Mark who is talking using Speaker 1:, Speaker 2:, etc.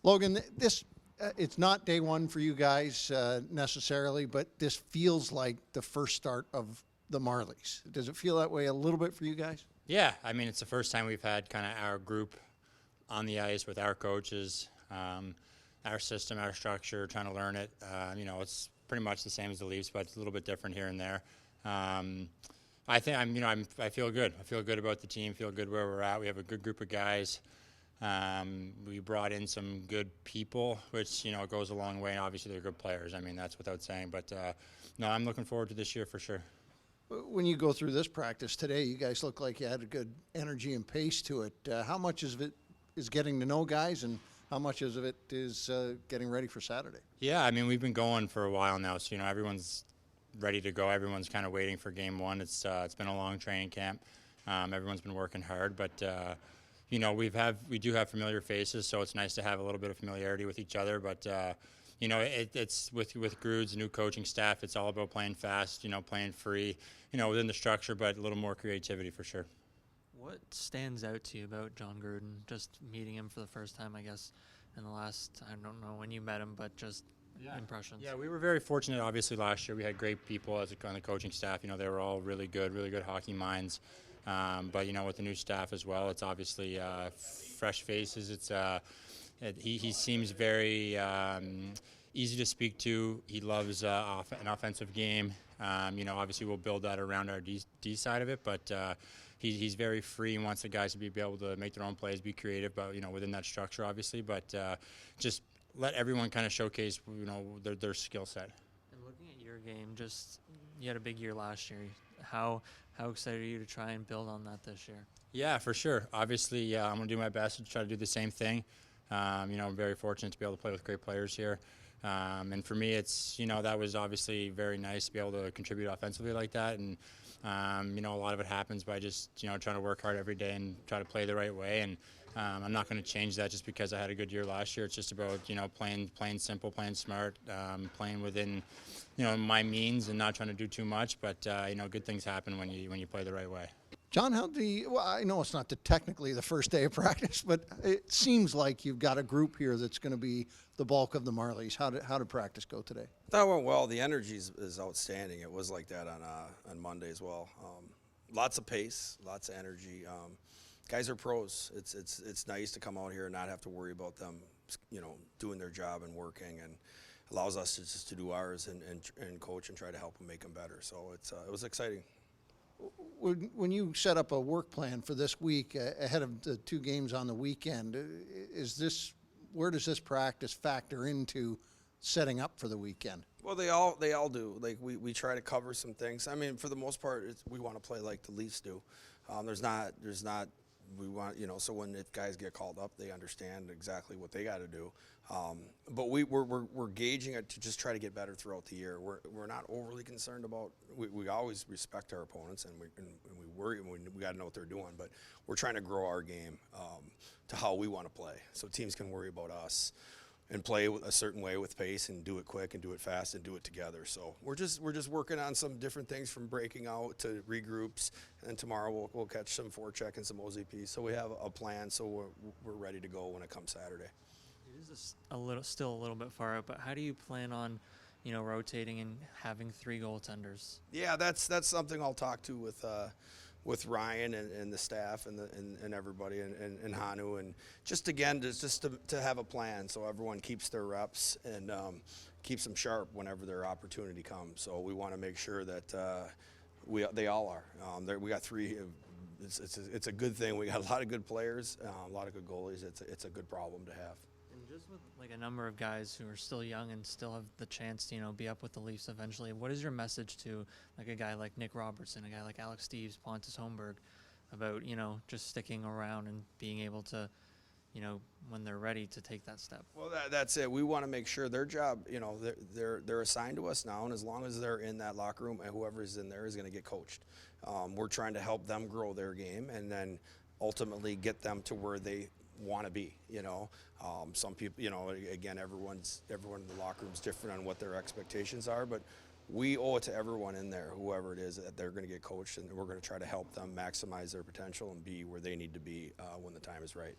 Speaker 1: Logan, this it's not day one for you guys necessarily, but this feels like the first start of the Marlies. Does it feel that way a little bit for you guys?
Speaker 2: Yeah, I mean, it's the first time we've had kind of our group on the ice with our coaches, our system, our structure, trying to learn it. It's pretty much the same as the Leafs, but it's a little bit different here and there. I think I feel good. I feel good about the team. Feel good where we're at. We have a good group of guys. We brought in some good people, which goes a long way. And obviously, they're good players. I mean, that's without saying. But no, I'm looking forward to this year for sure.
Speaker 1: When you go through this practice today, you guys look like you had a good energy and pace to it. How much of it is getting to know guys, and how much of it is getting ready for Saturday?
Speaker 2: Yeah, I mean, we've been going for a while now, so everyone's ready to go. Everyone's kind of waiting for game one. It's been a long training camp. Everyone's been working hard, but we do have familiar faces, so it's nice to have a little bit of familiarity with each other. But it's with Grude's new coaching staff. It's all about playing fast, playing free, within the structure, but a little more creativity for sure.
Speaker 3: What stands out to you about John Gruden? Just meeting him for the first time, I guess, in the last, I don't know when you met him, but just impressions.
Speaker 2: Yeah, we were very fortunate. Obviously, last year we had great people on the coaching staff. They were all really good hockey minds. But with the new staff as well, it's obviously fresh faces. He seems very easy to speak to. He loves an offensive game. Obviously we'll build that around our D side of it, but he's very free and wants the guys to be able to make their own plays, be creative, but within that structure, obviously. But just let everyone kind of showcase their skill set.
Speaker 3: And looking at your game, you had a big year last year. How excited are you to try and build on that this year?
Speaker 2: Yeah, for sure. Obviously, I'm going to do my best to try to do the same thing. I'm very fortunate to be able to play with great players here. And for me, it's, that was obviously very nice to be able to contribute offensively like that. And, a lot of it happens by just, trying to work hard every day and try to play the right way. And I'm not going to change that just because I had a good year last year. It's just about, playing simple, playing smart, playing within, my means and not trying to do too much. But, good things happen when you play the right way.
Speaker 1: John, well, I know it's not technically the first day of practice, but it seems like you've got a group here that's going to be the bulk of the Marlies. How did practice go today?
Speaker 4: That went well. The energy is outstanding. It was like that on Monday as well. Lots of pace, lots of energy. Guys are pros. It's nice to come out here and not have to worry about them, doing their job and working, and allows us to do ours and coach and try to help them make them better. So it was exciting.
Speaker 1: When you set up a work plan for this week ahead of the two games on the weekend, where does this practice factor into setting up for the weekend?
Speaker 4: Well, they all do. Like we try to cover some things. I mean, for the most part, we want to play like the Leafs do. There's not. We want, so if guys get called up, they understand exactly what they got to do. But we're gauging it to just try to get better throughout the year. We're not overly concerned about. We always respect our opponents and we worry. We got to know what they're doing. But we're trying to grow our game to how we want to play, so teams can worry about us and play a certain way with pace and do it quick and do it fast and do it together. So we're just working on some different things, from breaking out to regroups, and tomorrow we'll catch some forecheck and some OZP. So we have a plan, so we're ready to go when it comes Saturday.
Speaker 3: It is still a little bit far out, but how do you plan on, rotating and having three goaltenders?
Speaker 4: Yeah, that's something I'll talk to with Ryan and the staff and everybody and Hanu, and just to have a plan so everyone keeps their reps and keeps them sharp whenever their opportunity comes. So we want to make sure that they all are. We got three. It's a good thing. We got a lot of good players, a lot of good goalies. It's a good problem to have.
Speaker 3: And just with a number of guys who are still young and still have the chance to be up with the Leafs eventually, what is your message to a guy like Nick Robertson, a guy like Alex Steeves, Pontus Holmberg, about just sticking around and being able to when they're ready to take that step?
Speaker 4: Well, that's it. We want to make sure their job, they're assigned to us now, and as long as they're in that locker room, and whoever's in there is going to get coached. We're trying to help them grow their game and then ultimately get them to where they want to be. Some people, again, everyone in the locker room is different on what their expectations are, but we owe it to everyone in there, whoever it is, that they're going to get coached, and we're going to try to help them maximize their potential and be where they need to be when the time is right.